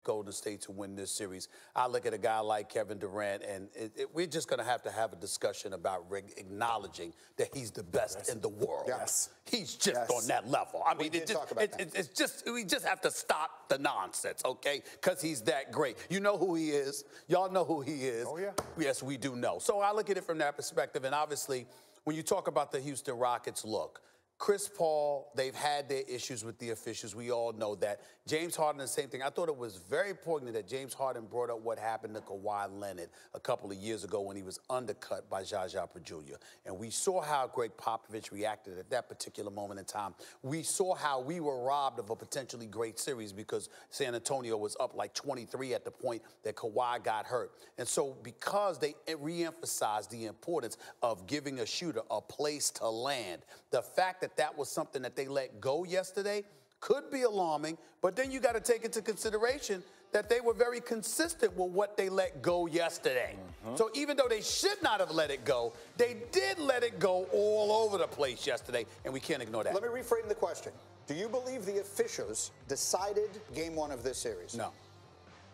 Golden State to win this series. I look at a guy like Kevin Durant, and we're just going to have a discussion about acknowledging that he's the best in the world. Yes. He's just on that level. I mean, it's just we just have to stop the nonsense, okay? Because he's that great. You know who he is. Y'all know who he is. Oh, yeah. Yes, we do know. So I look at it from that perspective, and obviously, when you talk about the Houston Rockets, look, Chris Paul, they've had their issues with the officials. We all know that. James Harden, the same thing. I thought it was very important that James Harden brought up what happened to Kawhi Leonard a couple of years ago when he was undercut by Zsa Zsa Jr. And we saw how Greg Popovich reacted at that particular moment in time. We saw how we were robbed of a potentially great series because San Antonio was up like 23 at the point that Kawhi got hurt. And so because they reemphasized the importance of giving a shooter a place to land, the fact that was something that they let go yesterday could be alarming, but then you got to take into consideration that they were very consistent with what they let go yesterday. So even though they should not have let it go, they did let it go all over the place yesterday, and we can't ignore that. Let me reframe the question. Do you believe the officials decided game one of this series? No.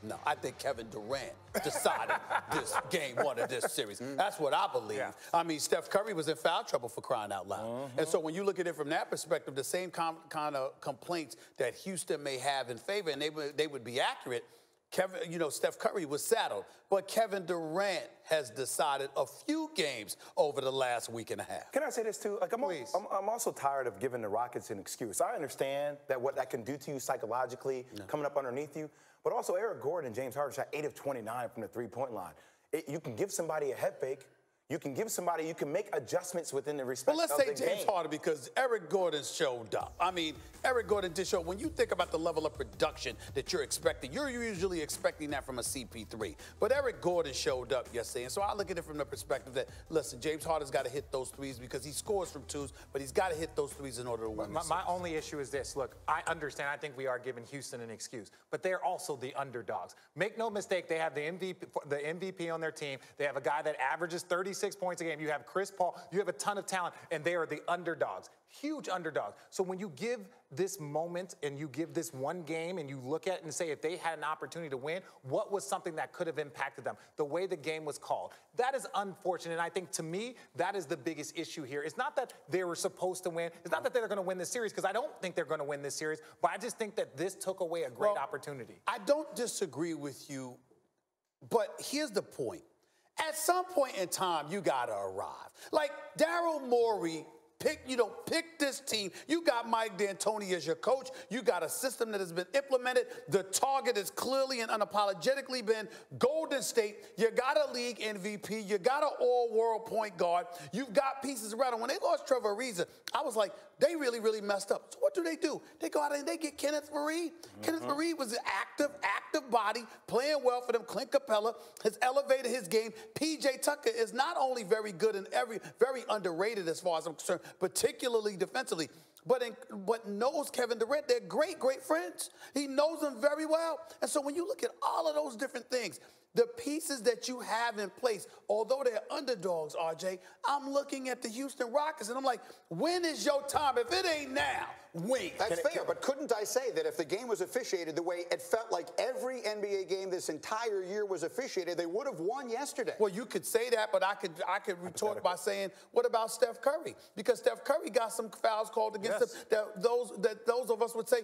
No, I think Kevin Durant decided this game one of this series. That's what I believe. Yeah. I mean, Steph Curry was in foul trouble for crying out loud. And so when you look at it from that perspective, the same kind of complaints that Houston may have in favor, and they would be accurate, Steph Curry was saddled. But Kevin Durant has decided a few games over the last week and a half. Can I say this, too? Like, I'm also tired of giving the Rockets an excuse. I understand that what that can do to you psychologically, coming up underneath you. But also, Eric Gordon and James Harden shot 8 of 29 from the three-point line. You can give somebody a head fake. You can make adjustments within the respect of the game. Well, let's say James Harden because Eric Gordon showed up. I mean, Eric Gordon did show. When you think about the level of production that you're expecting, you're usually expecting that from a CP3. But Eric Gordon showed up yesterday. And so I look at it from the perspective that, listen, James Harden's got to hit those threes because he scores from twos, but he's got to hit those threes in order to win. My only issue is this. Look, I understand. I think we are giving Houston an excuse. But they're also the underdogs. Make no mistake, they have the MVP on their team. They have a guy that averages 36 points a game. You have Chris Paul. You have a ton of talent, and they are the underdogs, huge underdogs. So when you give this moment and you give this one game and you look at it and say if they had an opportunity to win, what was something that could have impacted them? The way the game was called. That is unfortunate, and I think to me that is the biggest issue here. It's not that they were supposed to win. It's not that they're going to win this series because I don't think they're going to win this series, but I just think that this took away a great opportunity. I don't disagree with you, but here's the point. At some point in time, you got to arrive. Like Daryl Morey pick this team. You got Mike D'Antoni as your coach. You got a system that has been implemented. The target has clearly and unapologetically been Golden State. You got a league MVP. You got an all-world point guard. You've got pieces around. And when they lost Trevor Ariza, I was like, they really, really messed up. So what do? They go out and they get Kenneth Faried. Kenneth Faried was an active body, playing well for them. Clint Capella has elevated his game. P.J. Tucker is not only very good and very underrated as far as I'm concerned, particularly defensively, but knows Kevin Durant. They're great, great friends. He knows them very well. And so when you look at all of those different things, the pieces that you have in place, although they're underdogs, RJ, I'm looking at the Houston Rockets, and I'm like, when is your time? If it ain't now, when? That's fair, but couldn't I say that if the game was officiated the way it felt like every NBA game this entire year was officiated, they would have won yesterday? Well, you could say that, but I could retort by saying, what about Steph Curry? Because Steph Curry got some fouls called against him that those of us would say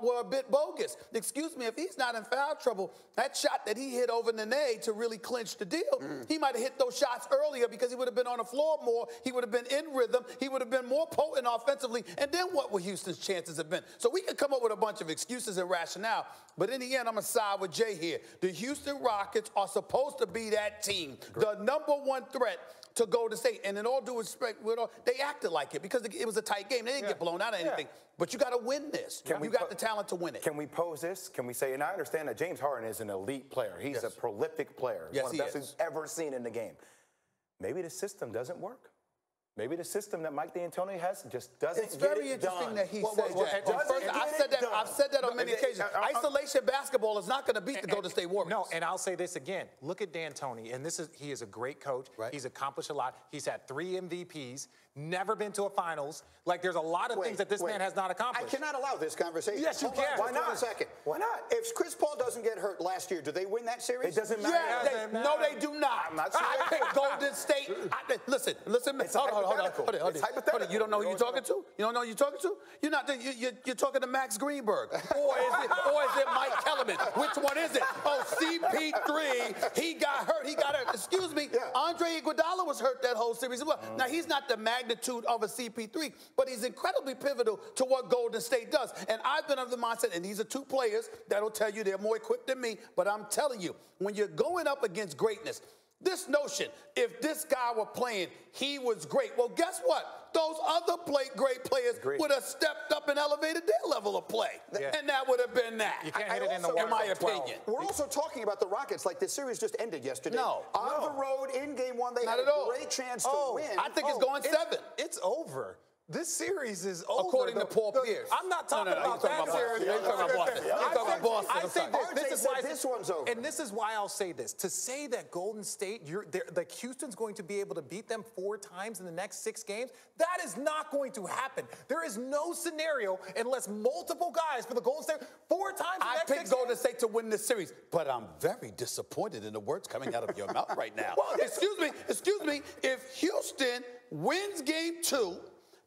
were a bit bogus. Excuse me, if he's not in foul trouble, that shot that he hit over Nene to really clinch the deal, he might have hit those shots earlier because he would have been on the floor more. He would have been in rhythm. He would have been more potent offensively. And then what would Houston's chances have been? So we could come up with a bunch of excuses and rationale, but in the end, I'm going to side with Jay here. The Houston Rockets are supposed to be that team, the #1 threat to Golden State. And in all due respect, they acted like it because it was a tight game. They didn't get blown out of anything. But you got to win this. You got the talent to win it. Can we pose this? Can we say, and I understand that James Harden is an elite player. He's a prolific player. Yes, one of the best we've ever seen in the game. Maybe the system doesn't work. Maybe the system that Mike D'Antoni has just doesn't get it done. It's very interesting that he said that. I've said that on many occasions. Isolation basketball is not going to beat the Golden State Warriors. No, and I'll say this again. Look at D'Antoni, and he is a great coach. Right. He's accomplished a lot. He's had 3 MVPs. never been to a finals. Like, there's a lot of things that this man has not accomplished. I cannot allow this conversation. Yes, you can. Why not? 1 second. Why not? If Chris Paul doesn't get hurt last year, do they win that series? It doesn't matter. No, they do not. I'm not sure. I picked Golden State. Listen. It's hypothetical. Hold it. You don't know who you're talking to? You don't know who you're talking to? You're not. You're talking to Max Greenberg, or is it Mike Kellerman? Which one is it? Oh, CP3. He got hurt. Excuse me. Yeah. Andre Iguodala was hurt that whole series as well. Now he's not the magnitude of a CP3, but he's incredibly pivotal to what Golden State does. And I've been of the mindset, and these are two players that'll tell you they're more equipped than me. But I'm telling you, when you're going up against greatness, this notion, if this guy were playing, he was great. Well, guess what? Those other great players would have stepped up and elevated their level of play. Yeah. And that would have been that. You can't hit it in the water. In my opinion. We're also talking about the Rockets like this series just ended yesterday. No. On the road in game one, they Not had at all. a great chance to win. I think it's going 7. It's over. This series is over. According to Paul Pierce. I'm not talking about that series. You're talking about Boston. You're talking about Boston. I think this one's over. And this is why I'll say this. To say that Golden State, like Houston's going to be able to beat them 4 times in the next 6 games, that is not going to happen. There is no scenario unless multiple guys for the Golden State 4 times in the next 6 games. I picked Golden State to win this series, but I'm very disappointed in the words coming out of your mouth right now. Well, excuse me. If Houston wins game 2,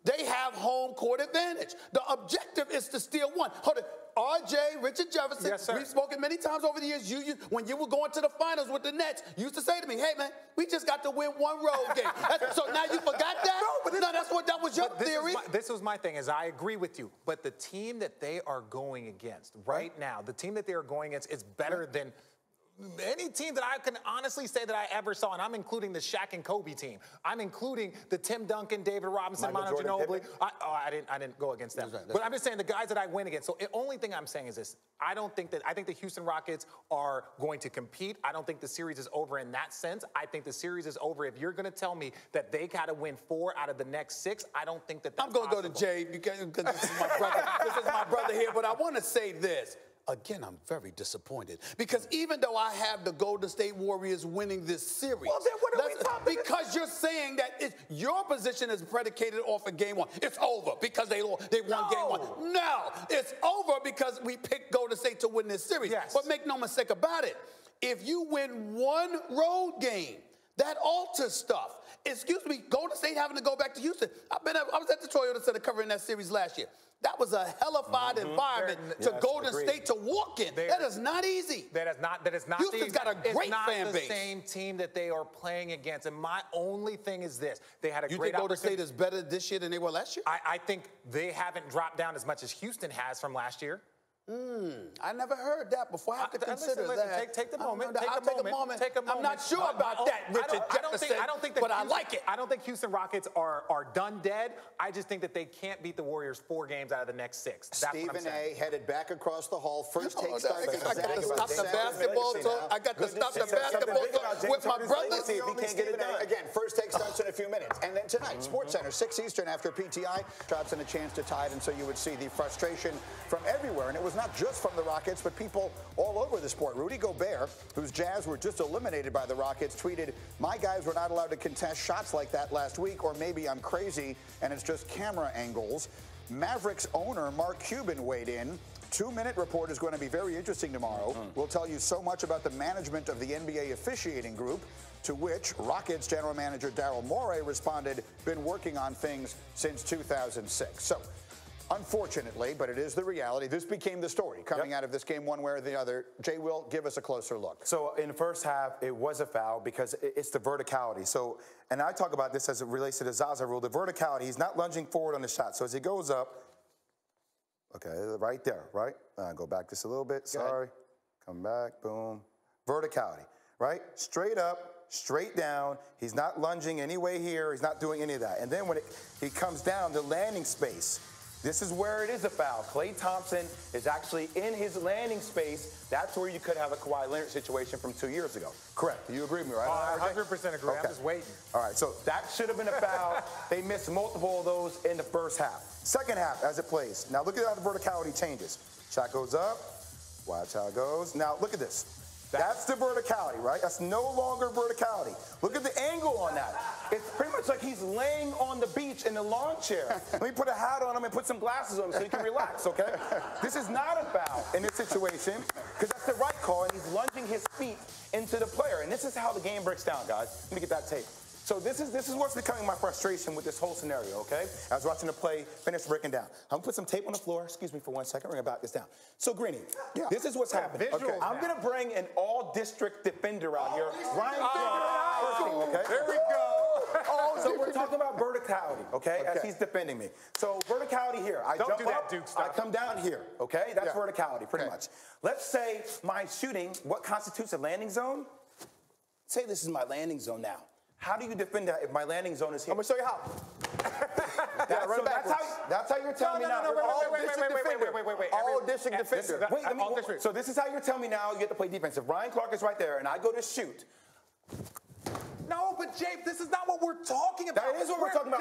they have home court advantage. The objective is to steal 1. Hold it. RJ, Richard Jefferson, yes, sir. We've spoken many times over the years. When you were going to the finals with the Nets, you used to say to me, hey, man, we just got to win 1 road game. So now you forgot that? That was your theory. This was my thing, is I agree with you. But the team that they are going against right now, the team that they are going against is better than any team that I can honestly say that I ever saw, and I'm including the Shaq and Kobe team. I'm including the Tim Duncan, David Robinson, Manu Ginobili. I didn't go against them. But I'm just saying the guys that I win against. So the only thing I'm saying is this. I think the Houston Rockets are going to compete. I don't think the series is over in that sense. I think the series is over. If you're going to tell me that they got to win 4 out of the next 6, I don't think that's I'm going to go to Jay because this is my brother. This is my brother here. But I want to say this. Again, I'm very disappointed because even though I have the Golden State Warriors winning this series, well, then what are we talking about? Because you're saying that your position is predicated off of game 1. It's over because they won game 1. No, it's over because we picked Golden State to win this series. Yes. But make no mistake about it. If you win 1 road game, that alters stuff. Excuse me, Golden State having to go back to Houston. I was at the Toyota Center covering that series last year. That was a hellified environment to Golden State to walk in. That is not easy. That is not. Houston's got a great fan base. It's not the same team that they are playing against. And my only thing is this: they had a You great. think Golden State is better this year than they were last year? I think they haven't dropped down as much as Houston has from last year. I never heard that before. I have to consider that. Take the moment. Take a moment. I'm not sure about that, Richard Jefferson, but I like it. I don't think Houston Rockets are done dead. I just think that they can't beat the Warriors 4 games out of the next 6. That's Stephen what I'm saying. A. headed back across the hall. First take starts I got to stop the basketball talk. I got to stop the basketball talk with my brothers. Again, first take starts in a few minutes. And then tonight, SportsCenter, 6 Eastern after PTI, drops in a chance to tie it. And so you would see the frustration from everywhere. And it was not just from the Rockets, but people all over the sport. Rudy Gobert, whose Jazz were just eliminated by the Rockets, tweeted, "My guys were not allowed to contest shots like that last week, or maybe I'm crazy and it's just camera angles." Mavericks owner Mark Cuban weighed in. 2-Minute Report is going to be very interesting tomorrow. We'll tell you so much about the management of the NBA officiating group, to which Rockets general manager Daryl Morey responded, "Been working on things since 2006. So, unfortunately, but it is the reality, this became the story coming out of this game one way or the other. Jay Will, give us a closer look. So in the first half, it was a foul because it's the verticality. So, and I talk about this as it relates to the Zaza rule, the verticality. He's not lunging forward on the shot. So as he goes up, okay, right there, right? Go back just a little bit, sorry. Come back, boom. Verticality, right? Straight up, straight down. He's not lunging any way here. He's not doing any of that. And then when he comes down, the landing space, this is where it is a foul. Klay Thompson is actually in his landing space. That's where you could have a Kawhi Leonard situation from 2 years ago. Correct. You agree with me, right? I 100% agree. Okay. I'm just waiting. All right, so that should have been a foul. They missed multiple of those in the first half. Second half, as it plays. Now look at how the verticality changes. Shot goes up. Watch how it goes. Now look at this. That's the verticality, right? That's no longer verticality. Look at the angle on that. It's pretty much like he's laying on the beach in the lawn chair. Let me put a hat on him and put some glasses on him so he can relax, okay? This is not a foul in this situation because that's the right call, and he's lunging his feet into the player. And this is how the game breaks down, guys. Let me get that tape. So this is what's becoming my frustration with this whole scenario, okay? I was watching the play, finished breaking down. I'm gonna put some tape on the floor. Excuse me for 1 second. We're gonna back this down. So, Greeny, this is what's happening. Okay. I'm gonna bring an all-district defender out here. Ryan Clark, okay? There we go. So we're talking about verticality, okay? As he's defending me. So verticality here. I Don't jump do that, up, Duke stuff. I come down here, okay? That's verticality, pretty much. Let's say my shooting, what constitutes a landing zone? Say this is my landing zone now. How do you defend that if my landing zone is here? I'm going to show you how. That's how you're telling me now. Wait. All district defender. Wait, so this is how you're telling me now you get to play defense. If Ryan Clark is right there and I go to shoot. No, but Jay, this is not what we're talking about. That is what we're talking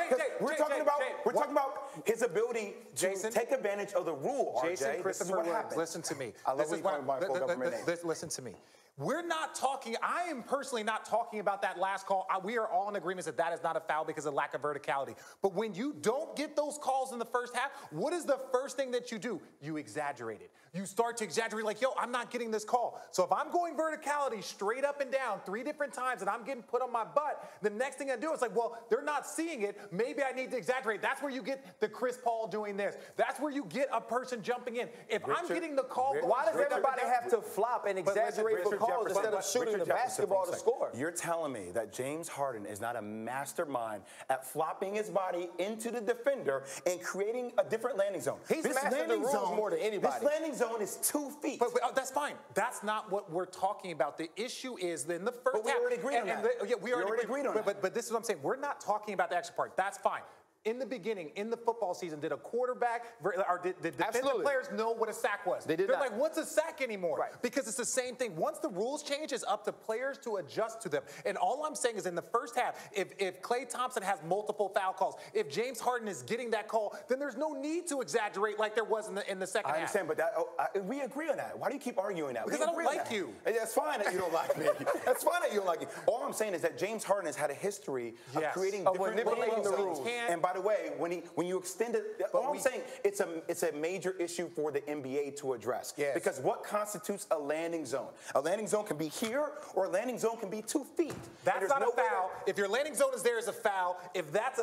about. We're talking about his ability to take advantage of the rule, Jason, Christopher, listen to me. I love when you call my full government name. Listen to me. We're not talking, I am personally not talking about that last call. We are all in agreement that that is not a foul because of lack of verticality. But when you don't get those calls in the first half, what is the first thing that you do? You exaggerate it. You start to exaggerate like, yo, I'm not getting this call. So if I'm going verticality straight up and down 3 different times and I'm getting put on my butt, the next thing I do is like, well, they're not seeing it. Maybe I need to exaggerate. That's where you get the Chris Paul doing this. That's where you get a person jumping in. If I'm getting the call, why does everybody have to flop and exaggerate for calls instead of shooting the basketball to score? You're telling me that James Harden is not a mastermind at flopping his body into the defender and creating a different landing zone. He's mastered the rules more than anybody. This landing zone is 2 feet. But that's fine. That's not what we're talking about. The issue is in the first half. But we already agreed on that. We already agreed on that. But this is what I'm saying. We're not talking about the extra part. That's fine. In the beginning, in the football season, did a quarterback or did defensive players know what a sack was? They did They're not. like, what's a sack anymore? Right. Because it's the same thing. Once the rules change, it's up to players to adjust to them. And all I'm saying is in the first half, if Klay Thompson has multiple foul calls, if James Harden is getting that call, then there's no need to exaggerate like there was in the second half. I understand, but we agree on that. Why do you keep arguing that? Because I don't like you. That's fine that you don't like me. That's fine that you don't like me. All I'm saying is that James Harden has had a history of creating different manipulating the rules. And by the way, when you extend it, all I'm saying, it's a major issue for the NBA to address. Yes. Because what constitutes a landing zone? A landing zone can be here, or a landing zone can be 2 feet. That's not a foul. If your landing zone is there, it's a foul. If that's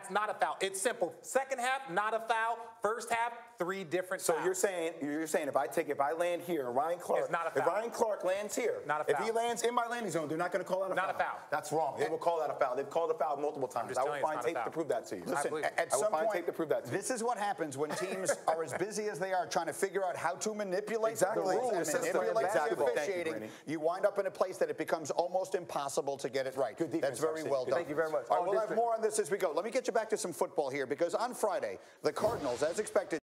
not a foul. It's simple. Second half, not a foul. First half, 3 different fouls. So you're saying if I land here, Ryan Clark, it's not a foul. If Ryan Clark lands here, not a foul. If he lands in my landing zone, they're not going to call that a foul. Not a foul. That's wrong. They will call that a foul. They've called a foul multiple times. I will find tape to prove that to you. Listen, at some point, this is what happens when teams are as busy as they are trying to figure out how to manipulate the rules and manipulate the officiating. You wind up in a place that it becomes almost impossible to get it right. Good defense, That's very well done. Thank you very much. All right, we'll have more on this as we go. Let me get you back to some football here because on Friday, the Cardinals, as expected,